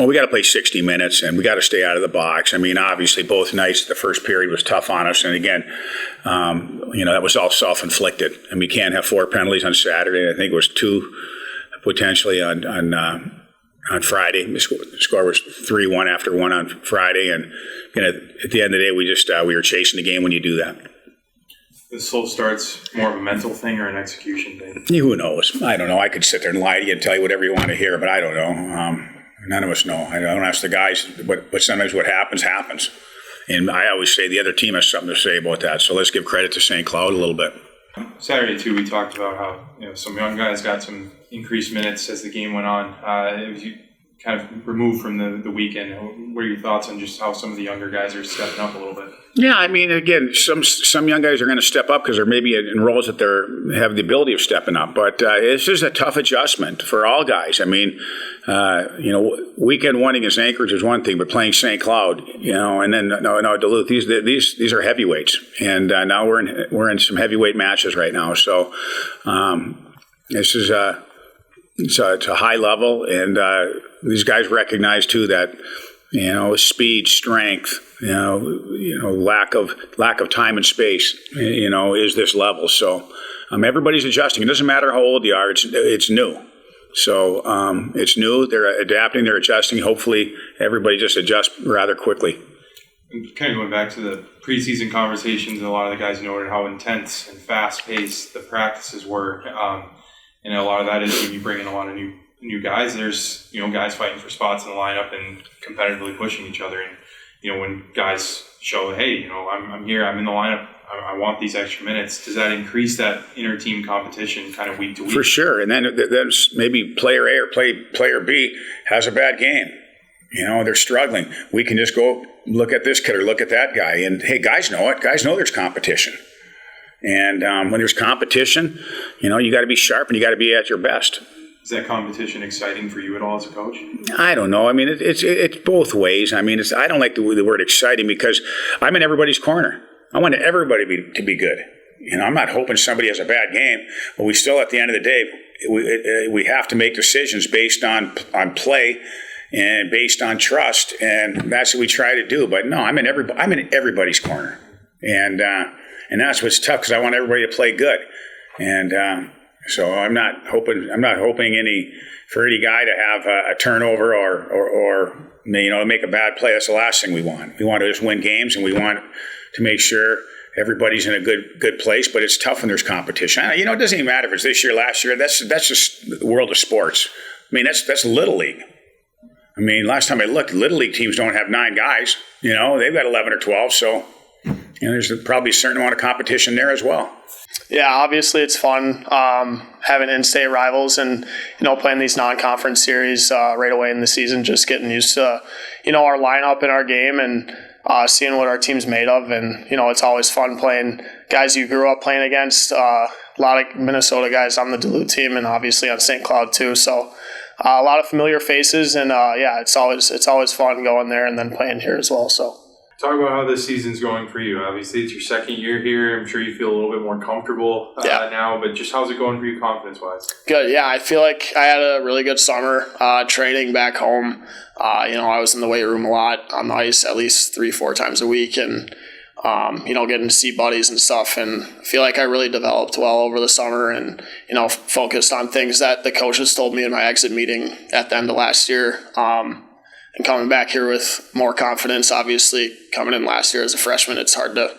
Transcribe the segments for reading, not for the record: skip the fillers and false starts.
Well, we got to play 60 minutes, and we got to stay out of the box. I mean, obviously, both nights, the first period was tough on us. And again, that was all self-inflicted. And we can't have 4 penalties on Saturday. I think it was 2 potentially on Friday. The score was 3-1 after 1 on Friday. And at the end of the day, we were chasing the game when you do that. The slow start's more of a mental thing or an execution thing? Who knows? I don't know. I could sit there and lie to you and tell you whatever you want to hear, but I don't know. None of us know. I don't ask the guys, but sometimes what happens. And I always say the other team has something to say about that. So let's give credit to St. Cloud a little bit. Saturday, too, we talked about how some young guys got some increased minutes as the game went on. It was kind of removed from the weekend. What are your thoughts on just how some of the younger guys are stepping up a little bit? Yeah, I mean, again, some young guys are going to step up because they're maybe in roles that they have the ability of stepping up. But it's just a tough adjustment for all guys. I mean, weekend one against Anchorage is one thing, but playing St. Cloud, and then no Duluth, these are heavyweights, and now we're in some heavyweight matches right now. So this is it's a high level, and these guys recognize too that speed, strength, lack of time and space, is this level. So everybody's adjusting. It doesn't matter how old you are. It's new. So it's new. They're adapting. They're adjusting. Hopefully, everybody just adjusts rather quickly. And kind of going back to the preseason conversations, a lot of the guys noted how intense and fast-paced the practices were. And a lot of that is when you bring in a lot of new guys. There's guys fighting for spots in the lineup and competitively pushing each other. And when guys show, hey, I'm here, I'm in the lineup, I want these extra minutes. Does that increase that inter-team competition kind of week to week? For sure. And then maybe player A or player B has a bad game. They're struggling. We can just go look at this kid or look at that guy. And, hey, guys know it. Guys know there's competition. And when there's competition, you got to be sharp and you got to be at your best. Is that competition exciting for you at all as a coach? I don't know. I mean, it's both ways. I mean, I don't like the word exciting because I'm in everybody's corner. I want everybody to be good. I'm not hoping somebody has a bad game, but we still, at the end of the day, we have to make decisions based on play and based on trust, and that's what we try to do. But no, I'm in everybody's corner, and that's what's tough because I want everybody to play good, and so I'm not hoping for any guy to have a turnover or make a bad play. That's the last thing we want. We want to just win games, and we want to make sure everybody's in a good place. But it's tough when there's competition. It doesn't even matter if it's this year, last year. That's just the world of sports. I mean, that's Little League. I mean, last time I looked, Little League teams don't have 9 guys. They've got 11 or 12. So there's probably a certain amount of competition there as well. Yeah, obviously it's fun having in-state rivals and, playing these non-conference series right away in the season, just getting used to, our lineup and our game and seeing what our team's made of. And, it's always fun playing guys you grew up playing against, a lot of Minnesota guys on the Duluth team and obviously on St. Cloud too. So a lot of familiar faces and, it's always fun going there and then playing here as well. So. Talk about how this season's going for you. Obviously, it's your second year here. I'm sure you feel a little bit more comfortable now, but just how's it going for you confidence-wise? Good, yeah. I feel like I had a really good summer training back home. I was in the weight room a lot, on the ice at least 3-4 times a week, and, getting to see buddies and stuff. And I feel like I really developed well over the summer and, focused on things that the coaches told me in my exit meeting at the end of last year. And coming back here with more confidence, obviously coming in last year as a freshman, it's hard to,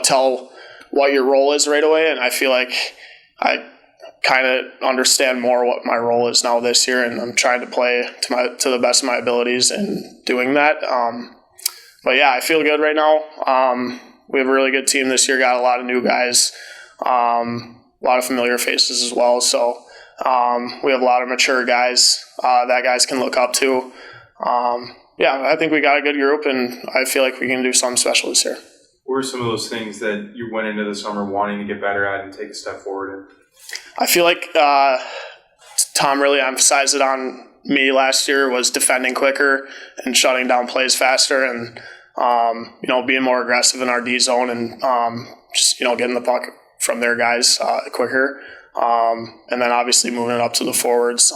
tell what your role is right away. And I feel like I kind of understand more what my role is now this year, and I'm trying to play to the best of my abilities in doing that. But yeah, I feel good right now. We have a really good team this year. Got a lot of new guys, a lot of familiar faces as well. So we have a lot of mature guys that guys can look up to. I think we got a good group, and I feel like we can do something special this year. What are some of those things that you went into the summer wanting to get better at and take a step forward in? I feel like Tom really emphasized it on me last year was defending quicker and shutting down plays faster and, being more aggressive in our D zone and just, getting the puck from their guys quicker. And then obviously moving it up to the forwards.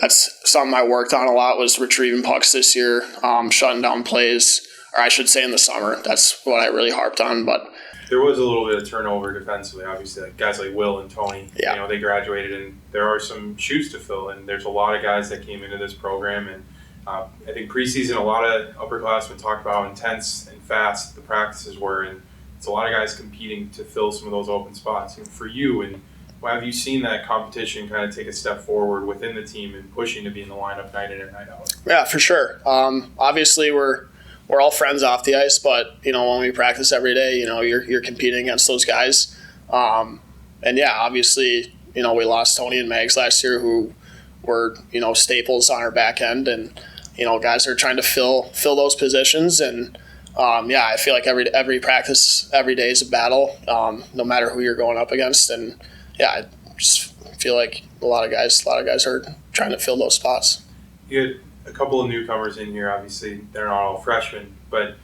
that's something I worked on a lot, was retrieving pucks this year, shutting down plays, or I should say in the summer. That's what I really harped on. But there was a little bit of turnover defensively, obviously. Like guys like Will and Tony, yeah. They graduated, and there are some shoes to fill. And there's a lot of guys that came into this program, and I think preseason, a lot of upperclassmen talked about how intense and fast the practices were, and it's a lot of guys competing to fill some of those open spots. And for you, and have you seen that competition kind of take a step forward within the team and pushing to be in the lineup night in and night out? Yeah, for sure. Obviously, we're all friends off the ice, but when we practice every day, you're competing against those guys. And yeah, obviously, we lost Tony and Mags last year, who were staples on our back end, and guys are trying to fill those positions. And yeah, I feel like every practice, every day is a battle, no matter who you're going up against. And yeah, I just feel like a lot of guys are trying to fill those spots. You had a couple of newcomers in here. Obviously, they're not all freshmen, but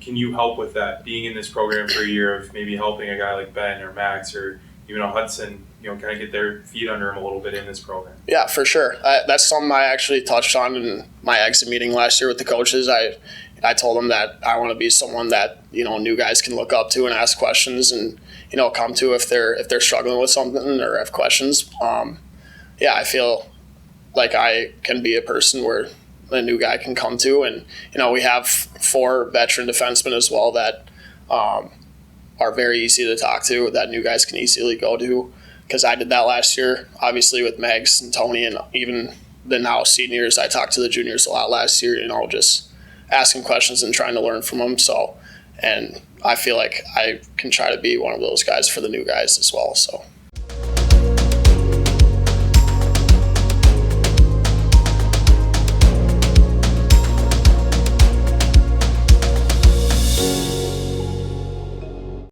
can you help with that? Being in this program for a year, of maybe helping a guy like Ben or Max or even a Hudson, kind of get their feet under him a little bit in this program? Yeah, for sure. That's something I actually touched on in my exit meeting last year with the coaches. I told them that I want to be someone that new guys can look up to and ask questions, and come to if they're struggling with something or have questions. Yeah, I feel like I can be a person where a new guy can come to, and we have 4 veteran defensemen as well that are very easy to talk to, that new guys can easily go to, because I did that last year, obviously with Megs and Tony, and even the now seniors. I talked to the juniors a lot last year, just asking questions and trying to learn from them. So, and I feel like I can try to be one of those guys for the new guys as well. So.